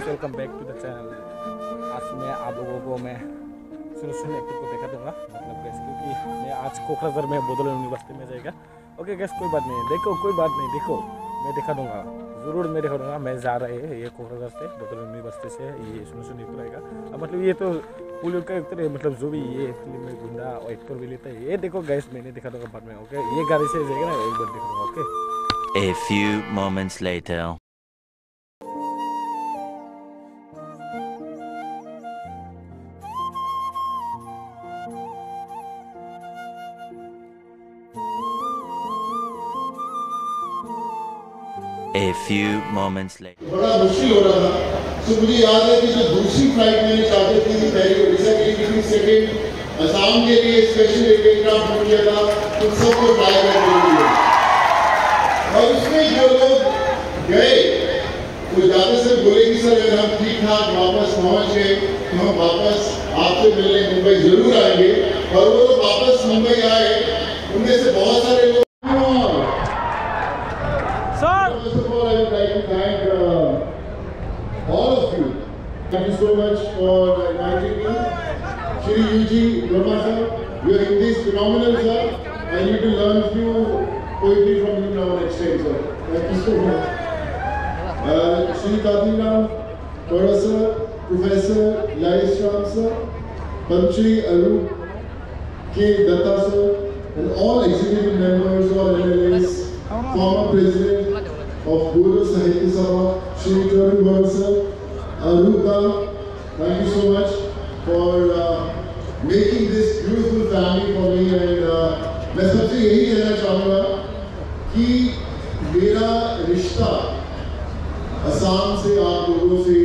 Welcome back to the channel. आज मैं आप लोगों को मैं सुन एक्टर को देखा दूंगा, मतलब गैस, क्योंकि मैं आज कोकराझार में बोदल यूनिवर्सिटी में जाएगा। ओके गैस, कोई बात नहीं, देखो कोई बात नहीं, देखो मैं दिखा दूंगा, ज़रूर मैं दिखा दूंगा। मैं जा रहा है ये कोकराझार से, बोदल यूनिवर्सिटी से ये सुन एक्टर आएगा। मतलब ये तो पुलिस का एक्टर है, मतलब जो भी ये फिल्म में गुंडा और एक्टर भी लेता है। ये देखो गैस, मैंने दिखा दूंगा बाद में। ओके, ये गाड़ी से जाएगा ना, एक बार दिखा दूंगा। Okay, A few moments later. A few moments later. बड़ा मुश्किल हो रहा था। तो मुझे याद है कि जो दूसरी फ्लाइट मैंने चार्टर की थी पहली उड़ीसा के लिए, सेकेंड असम के लिए स्पेशल एयरक्राफ्ट बुक किया था, उन सबको फ्लाई कर दी। और उसमें जो लोग गए वो जाते से बोले कि सर अगर हम ठीक ठाक वापस पहुंच गए तो हम वापस आपसे मिलने मुंबई जरूर आएंगे। और वो लोग वापस मुंबई आए, उनमें से बहुत सारे लोग all of you. Thank you so much for inviting me. Shri Yuji Brahma sir, your Hindi is phenomenal sir. I need to learn few poetry from you now next time sir. Thank you so much. Shri Kadinam, Professor Yash Ram sir, Panchri Arup K. Datta sir, and all executive members of NLAs, former president of Guru Sahitya Sabha, Shri Tarun Bhagat sir, Arupa, thank you so much for making this beautiful family for me. And मैं सबसे यही कहना चाहूँगा कि मेरा रिश्ता असम से, आप लोगों से,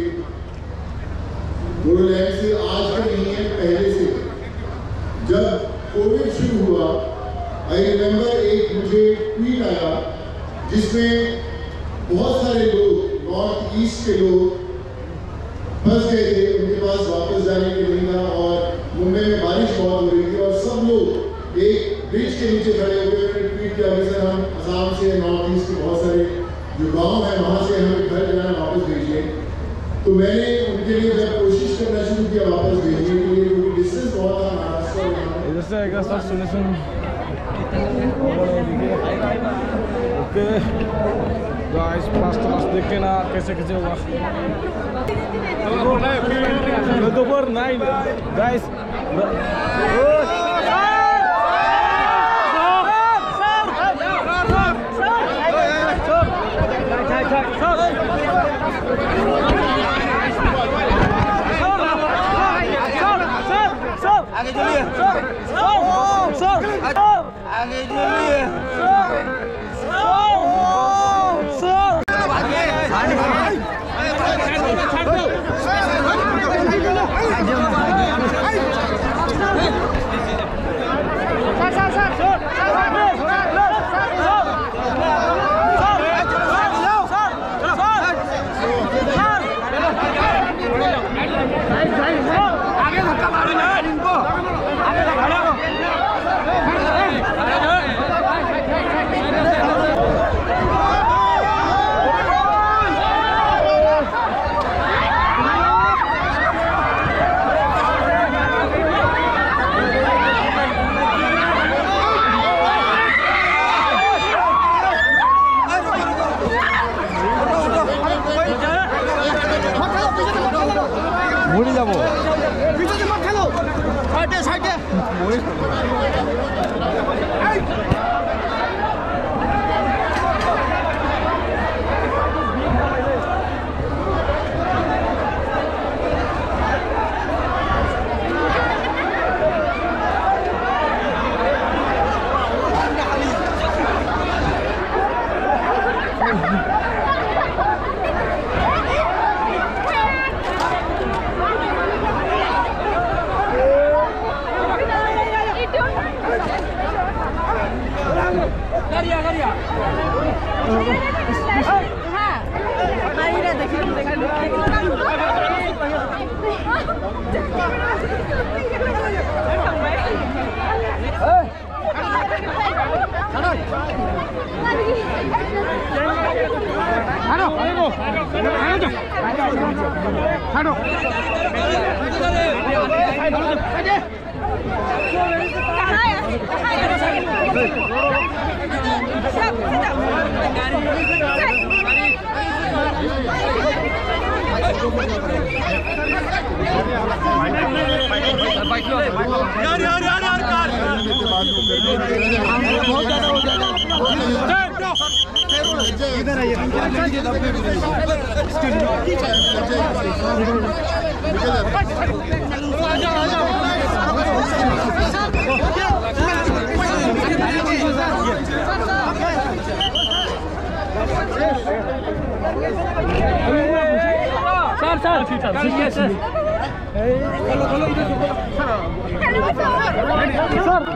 बोडोलैंड से आज का नहीं है, पहले से। जब कोविड शुरू हुआ, आई रिमेम्बर एक मुझे ट्वीट आया जिसमें बहुत सारे लोग, नॉर्थ ईस्ट के लोग फंस गए थे, उनके पास वापस जाने के नहीं था और मुंबई में बारिश बहुत हो रही थी और सब लोग एक ब्रिज के नीचे खड़े हुए। मैंने ट्वीट किया कि सर हम असम से, नॉर्थ ईस्ट के बहुत सारे जो गांव हैं वहाँ से हमें घर जाना वापस भेजिए। तो मैंने उनके लिए जब कोशिश करना शुरू किया वापस भेजने के लिए, क्योंकि डिस्टेंस बहुत था महाराष्ट्र। इधर से आएगा सर, सुन ओके गाइस, पास देख के ना कैसे कैसे होगा। नंबर 9 गाइस, आगे चलिए, आगे चलिए। মরে যাবো, সাইডে সাইডে মরে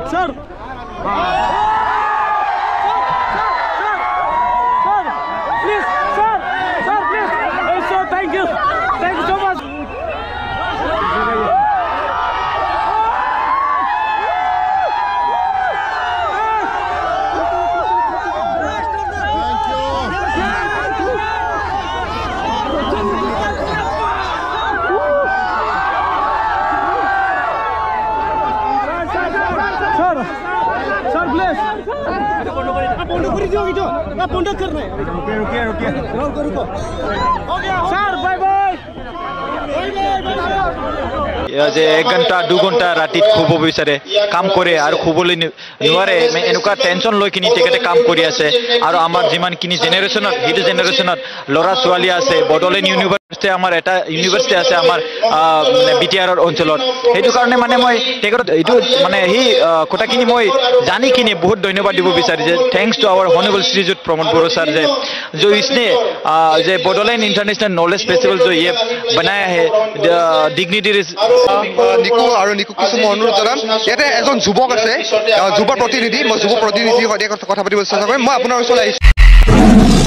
Sir. Please, sir, please. Sir, thank you so much. যে 1 ঘণ্টা 2 ঘণ্টা ৰাতিত শুব বিচাৰে কাম কৰে আৰু শুবলৈ নোৱাৰে এনেকুৱা টেনচন লৈ কিনি তেখেতে কাম কৰি আছে আৰু আমাৰ যিমান কিনি জেনেৰেশ্যনত হিট জেনেৰেশ্যনত ল'ৰা ছোৱালী আছে বডলেণ্ড ইউনিভাৰ্চিটি আমাৰ এটা ইউনিভাৰ্চিটি আছে আমাৰ বিটিআৰৰ অঞ্চলত সেইটো কাৰণে মানে মই তেখেতক এইটো মানে সেই কথাখিনি মই জানি কিনি বহুত ধন্যবাদ দিব বিচাৰি যে thanks to our honourable Srijut Pramod Boro sir जो इसने जे बॉडोलैंड इंटरनेशनल नॉलेज फेस्टिवल जो ये बनाया है डिग्निटी निको और निको কিছু অনুৰোধ জনাম ইয়াতে এজন যুৱক আছে যুৱ প্ৰতিনিধি মই যুৱ প্ৰতিনিধিৰ সৈতে কথা পাতিব চেষ্টা কৰিম মই আপোনাৰ ওচৰলৈ আহিছো